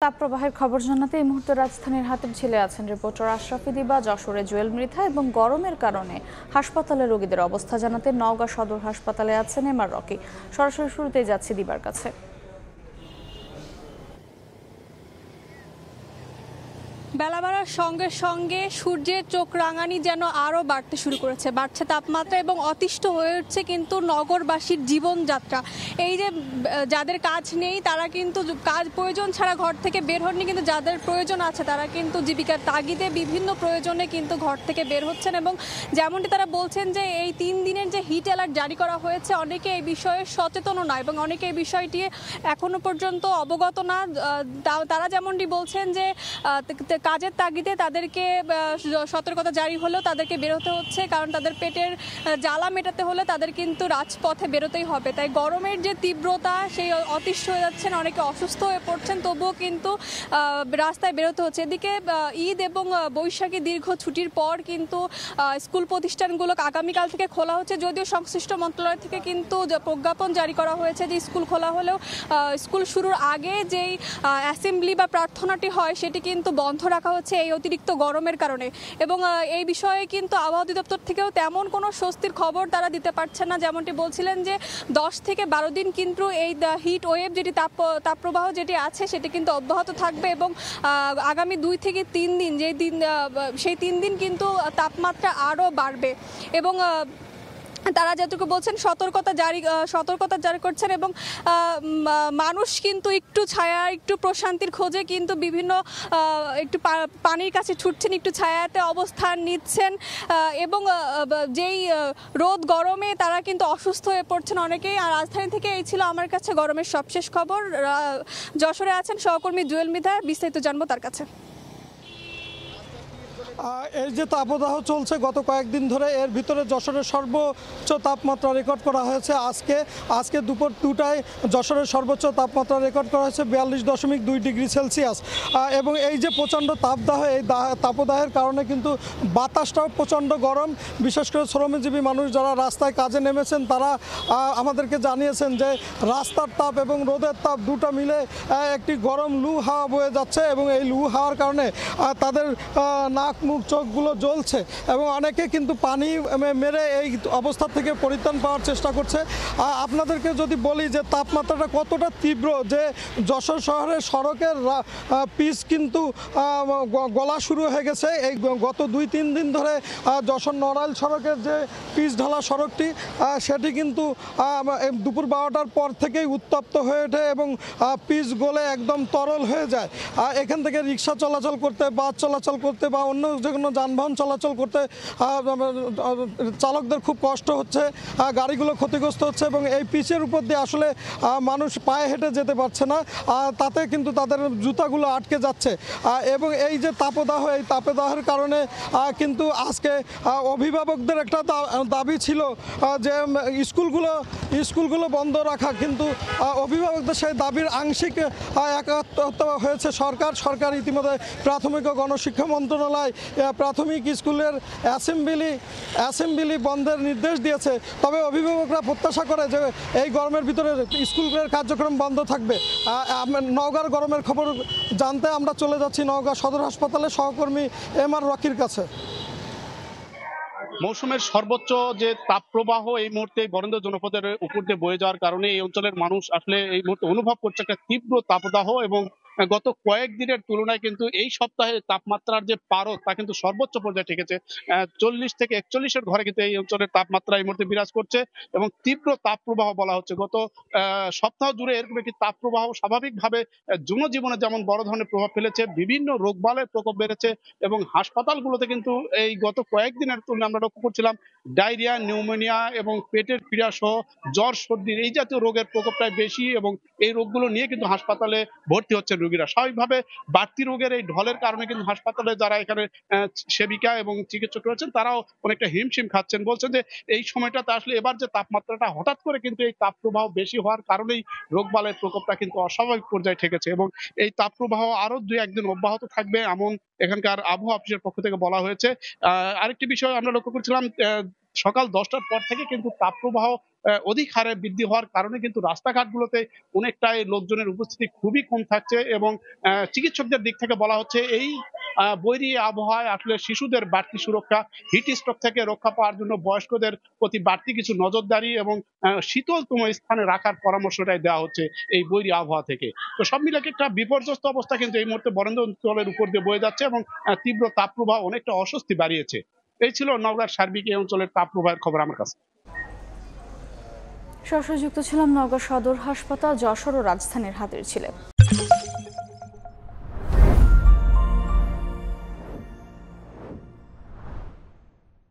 তাপপ্রবাহের খবর জানাতে এই মুহূর্তে রাজধানীর হাতির ঝিলে আছেন রিপোর্টার আশরাফি দিবা। যশোরে জুয়েল মৃধা এবং গরমের কারণে হাসপাতালে রোগীদের অবস্থা জানাতে নওগাঁ সদর হাসপাতালে আছেন এমআর রকি। সরাসরি শুরুতেই যাচ্ছি দিবার কাছে। বেলা বাড়ার সঙ্গে সঙ্গে সূর্যের চোখ রাঙানি যেন আরও বাড়তে শুরু করেছে, বাড়ছে তাপমাত্রা এবং অতিষ্ঠ হয়ে উঠছে কিন্তু নগরবাসীর জীবনযাত্রা। এই যে যাদের কাজ নেই তারা কিন্তু কাজ প্রয়োজন ছাড়া ঘর থেকে বের হননি, কিন্তু যাদের প্রয়োজন আছে তারা কিন্তু জীবিকার তাগিদে বিভিন্ন প্রয়োজনে কিন্তু ঘর থেকে বের হচ্ছেন। এবং যেমনটি তারা বলছেন যে এই 3 দিনের যে হিট অ্যালার্ট জারি করা হয়েছে, অনেকে এই বিষয়ে সচেতনও নয় এবং অনেকে এই বিষয়টি এখনো পর্যন্ত অবগত না। তারা যেমনটি বলছেন যে কাজের তাগিদে তাদেরকে সতর্কতা জারি হলেও তাদেরকে বেরোতে হচ্ছে, কারণ তাদের পেটের জ্বালা মেটাতে হলে তাদের কিন্তু রাজপথে বেরোতেই হবে। তাই গরমের যে তীব্রতা সেই অতিষ্ঠ হয়ে যাচ্ছেন, অনেকে অসুস্থ হয়ে পড়ছেন, তবুও কিন্তু রাস্তায় বেরোতে হচ্ছে। এদিকে ঈদ এবং বৈশাখী দীর্ঘ ছুটির পর কিন্তু স্কুল প্রতিষ্ঠানগুলো আগামীকাল থেকে খোলা হচ্ছে, যদিও সংশ্লিষ্ট মন্ত্রণালয় থেকে কিন্তু প্রজ্ঞাপন জারি করা হয়েছে যে স্কুল খোলা হলেও স্কুল শুরুর আগে যেই অ্যাসেম্বলি বা প্রার্থনাটি হয় সেটি কিন্তু বন্ধ রাখা হচ্ছে এই অতিরিক্ত গরমের কারণে। এবং এই বিষয়ে কিন্তু আবহাওয়া অধিদপ্তর থেকেও তেমন কোনো স্বস্তির খবর তারা দিতে পারছেন না। যেমনটি বলছিলেন যে 10 থেকে 12 দিন কিন্তু এই হিট ওয়েভ যেটি তাপপ্রবাহ যেটি আছে সেটি কিন্তু অব্যাহত থাকবে এবং আগামী 2 থেকে 3 দিন সেই 3 দিন কিন্তু তাপমাত্রা আরও বাড়বে। এবং তারা যেটুকু বলছেন সতর্কতা জারি করছেন এবং মানুষ কিন্তু একটু ছায়া একটু প্রশান্তির খোঁজে কিন্তু বিভিন্ন একটু পানির কাছে ছুটছেন, একটু ছায়াতে অবস্থান নিচ্ছেন এবং যেই রোদ গরমে তারা কিন্তু অসুস্থ হয়ে পড়ছেন অনেকেই। আর রাজধানী থেকে এই ছিল আমার কাছে গরমের সবশেষ খবর। যশোরে আছেন সহকর্মী জুয়েল মৃধা, বিস্তারিত জানবো তার কাছে। এই যে তাপদাহ চলছে গত কয়েকদিন ধরে, এর ভিতরে যশোরের সর্বোচ্চ তাপমাত্রা রেকর্ড করা হয়েছে আজকে দুপুর 2টায় যশোরের সর্বোচ্চ তাপমাত্রা রেকর্ড করা হয়েছে 42.2 ডিগ্রি সেলসিয়াস। এবং এই যে প্রচণ্ড তাপদাহ, এই তাপদাহের কারণে কিন্তু বাতাসটাও প্রচণ্ড গরম। বিশেষ করে শ্রমজীবী মানুষ যারা রাস্তায় কাজে নেমেছেন তারা আমাদেরকে জানিয়েছেন যে রাস্তার তাপ এবং রোদের তাপ দুটো মিলে একটি গরম লু হাওয়া বয়ে যাচ্ছে এবং এই লু হাওয়ার কারণে তাদের নাক মুখ চোখগুলো জ্বলছে এবং অনেকে কিন্তু পানি মেরে এই অবস্থা থেকে পরিত্রাণ পাওয়ার চেষ্টা করছে। আপনাদেরকে যদি বলি যে তাপমাত্রাটা কতটা তীব্র, যে যশোর শহরের সড়কের পিচ কিন্তু গলা শুরু হয়ে গেছে। এই গত 2-3 দিন ধরে যশোর নড়াইল সড়কের যে পিচ ঢালা সড়কটি সেটি কিন্তু দুপুর 12টার পর থেকেই উত্তপ্ত হয়ে ওঠে এবং পিচ গলে একদম তরল হয়ে যায়। এখান থেকে রিক্সা চলাচল করতে, বাস চলাচল করতে বা অন্য যে কোনো যানবাহন চলাচল করতে চালকদের খুব কষ্ট হচ্ছে, গাড়িগুলো ক্ষতিগ্রস্ত হচ্ছে এবং এই পিচের উপর দিয়ে আসলে মানুষ পায়ে হেঁটে যেতে পারছে না, তাতে কিন্তু তাদের জুতাগুলো আটকে যাচ্ছে। এবং এই যে তাপদাহ, এই তাপদাহের কারণে কিন্তু আজকে অভিভাবকদের একটা দাবি ছিল যে স্কুলগুলো বন্ধ রাখা, কিন্তু অভিভাবকদের সেই দাবির আংশিক একাত্মতা হয়েছে সরকার ইতিমধ্যে প্রাথমিক ও গণশিক্ষা মন্ত্রণালয় প্রাথমিক স্কুলের অ্যাসেম্বলি বন্ধের নির্দেশ দিয়েছে। তবে অভিভাবকরা প্রত্যাশা করে যে এই গরমের ভিতরে স্কুলের কার্যক্রম বন্ধ থাকবে। নওগাঁর গরমের খবর জানতে আমরা চলে যাচ্ছি নওগাঁ সদর হাসপাতালে সহকর্মী এমআর রকির কাছে। মৌসুমের সর্বোচ্চ যে তাপপ্রবাহ এই মুহূর্তে বরেন্দ্র জনপদের উপর দিয়ে বয়ে যাওয়ার কারণে এই অঞ্চলের মানুষ আসলে এই মুহূর্তে অনুভব করছে একটা তীব্র তাপদাহ এবং গত কয়েকদিনের তুলনায় কিন্তু এই সপ্তাহে তাপমাত্রার যে পারদ তা কিন্তু সর্বোচ্চ পর্যায়ে ঠেকেছে। 40 থেকে 41-এর ঘরে কিন্তু এই অঞ্চলের তাপমাত্রা এই মুহূর্তে বিরাজ করছে এবং তীব্র তাপপ্রবাহ বলা হচ্ছে। গত সপ্তাহ জুড়ে এরকম একটি তাপপ্রবাহ স্বাভাবিকভাবে জনজীবনে যেমন বড় ধরনের প্রভাব ফেলেছে, বিভিন্ন রোগবালের প্রকোপ বেড়েছে এবং হাসপাতালগুলোতে কিন্তু এই গত কয়েকদিনের তুলনায় আমরা লক্ষ্য করছিলাম ডায়রিয়া, নিউমোনিয়া এবং পেটের পীড়া সহ জ্বর, সর্দির এই জাতীয় রোগের প্রকোপটাই বেশি এবং এই রোগগুলো নিয়ে কিন্তু হাসপাতালে ভর্তি হচ্ছেন রোগীরা। স্বাভাবিকভাবে বাড়তি রোগের এই ঢলের কারণে কিন্তু হাসপাতালে যারা এখানে সেবিকা এবং চিকিৎসক রয়েছেন তারাও অনেকটা হিমশিম খাচ্ছেন। বলছেন যে এই সময়টাতে আসলে এবার যে তাপমাত্রাটা হঠাৎ করে কিন্তু এই তাপপ্রবাহ বেশি হওয়ার কারণেই রোগবালের প্রকোপটা কিন্তু অস্বাভাবিক পর্যায়ে ঠেকেছে এবং এই তাপপ্রবাহ আরো 2-1 দিন অব্যাহত থাকবে এমন এখানকার আবহাওয়া অফিসের পক্ষ থেকে বলা হয়েছে। আরেকটি বিষয় আমরা লক্ষ্য করছিলাম, সকাল 10টার পর থেকে কিন্তু তাপপ্রবাহ অধিক হারে বৃদ্ধি হওয়ার কারণে কিন্তু রাস্তাঘাটগুলোতে অনেকটাই লোকজনের উপস্থিতি খুবই কম থাকছে এবং চিকিৎসকদের দিক থেকে বলা হচ্ছে এই বৈরী আবহাওয়ায় আসলে শিশুদের বাড়তি সুরক্ষা, হিট স্ট্রোক থেকে রক্ষা পাওয়ার জন্য বয়স্কদের প্রতি বাড়তি কিছু নজরদারি এবং শীতলতম স্থানে রাখার পরামর্শটাই দেওয়া হচ্ছে এই বৈরী আবহাওয়া থেকে। তো সব মিলে একটা বিপর্যস্ত অবস্থা কিন্তু এই মুহূর্তে বরেন্দ্র অঞ্চলের উপর দিয়ে বয়ে যাচ্ছে এবং তীব্র তাপপ্রবাহ অনেকটা অস্বস্তি বাড়িয়েছে। এই ছিল নওগাঁর সার্বিক এই অঞ্চলের তাপপ্রবাহের খবর আমার কাছে। সরাসরি যুক্ত ছিলাম নওগাঁ সদর হাসপাতাল, যশোর ও রাজধানীর হাতিরঝিলে।